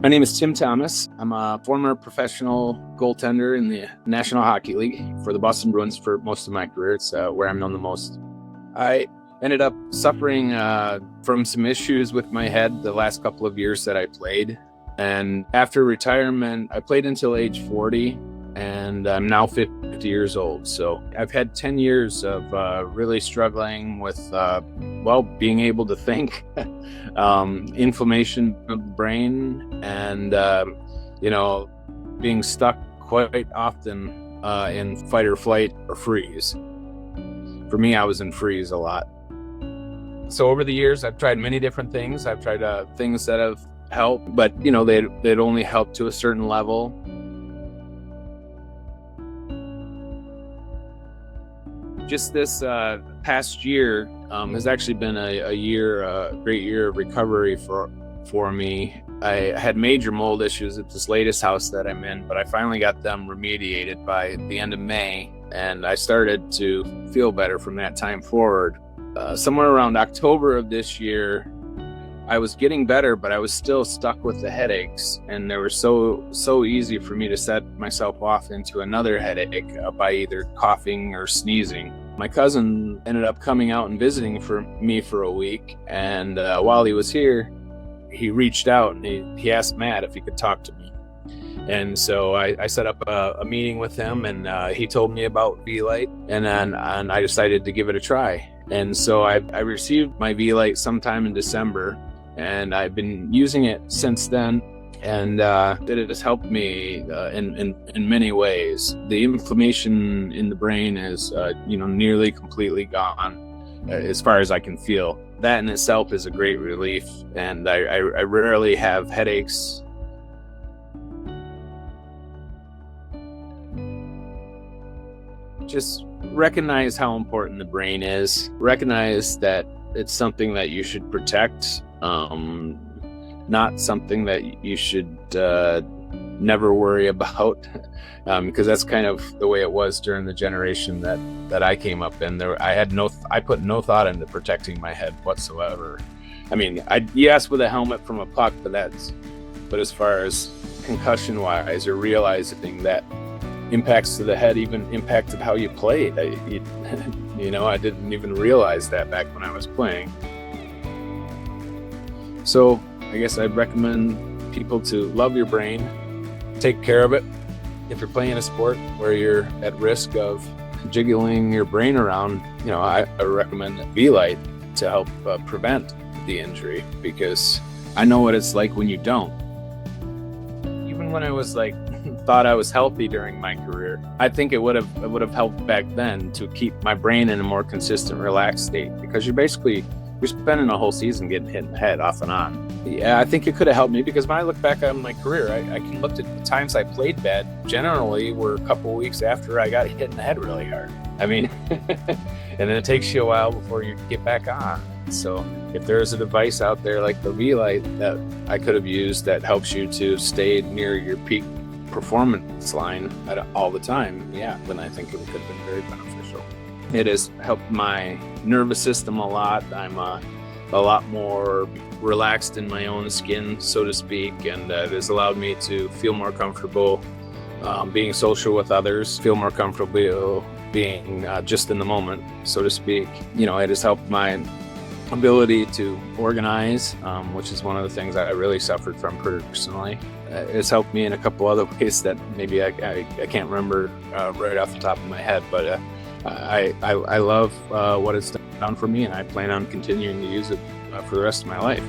My name is Tim Thomas. I'm a former professional goaltender in the National Hockey League for the Boston Bruins for most of my career. It's where I'm known the most. I ended up suffering from some issues with my head the last couple of years that I played. And after retirement, I played until age 40, and I'm now 50 years old. So I've had 10 years of really struggling with, being able to think, inflammation of the brain, and, being stuck quite often in fight or flight or freeze. For me, I was in freeze a lot. So over the years, I've tried many different things. I've tried things that have helped, but, they'd only help to a certain level. Just this past year has actually been a great year of recovery for me. I had major mold issues at this latest house that I'm in, but I finally got them remediated by the end of May, and I started to feel better from that time forward. Somewhere around October of this year, I was getting better, but I was still stuck with the headaches, and they were so easy for me to set myself off into another headache by either coughing or sneezing. My cousin ended up coming out and visiting for me for a week, and while he was here, he reached out and he asked Matt if he could talk to me. And so I set up a meeting with him, and he told me about Vielight, and I decided to give it a try. And so I received my Vielight sometime in December, and I've been using it since then, and it has helped me in many ways. The inflammation in the brain is nearly completely gone, as far as I can feel. That in itself is a great relief, and I rarely have headaches. Just recognize how important the brain is. Recognize that it's something that you should protect, not something that you should never worry about, because that's kind of the way it was during the generation that I came up in. I put no thought into protecting my head whatsoever. I mean, yes, with a helmet from a puck, but as far as concussion wise, or realizing that impacts to the head even impacted how you played. I didn't even realize that back when I was playing. So I guess I'd recommend people to love your brain, take care of it. If you're playing a sport where you're at risk of jiggling your brain around, I recommend Vielight to help prevent the injury, because I know what it's like when you don't. Even when I was thought I was healthy during my career, I think it would have helped back then to keep my brain in a more consistent, relaxed state, because you're spending a whole season getting hit in the head off and on. Yeah, I think it could have helped me, because when I look back on my career, I can look at the times I played bad, generally were a couple of weeks after I got hit in the head really hard. I mean, and then it takes you a while before you get back on. So if there's a device out there like the Vielight that I could have used that helps you to stay near your peak performance line all the time, then I think it could have been very beneficial. It has helped my nervous system a lot. I'm a lot more relaxed in my own skin, so to speak, and it has allowed me to feel more comfortable being social with others, feel more comfortable being just in the moment, so to speak. It has helped my ability to organize, which is one of the things I really suffered from personally. It's helped me in a couple other ways that maybe I can't remember right off the top of my head, but I love what it's done for me, and I plan on continuing to use it for the rest of my life.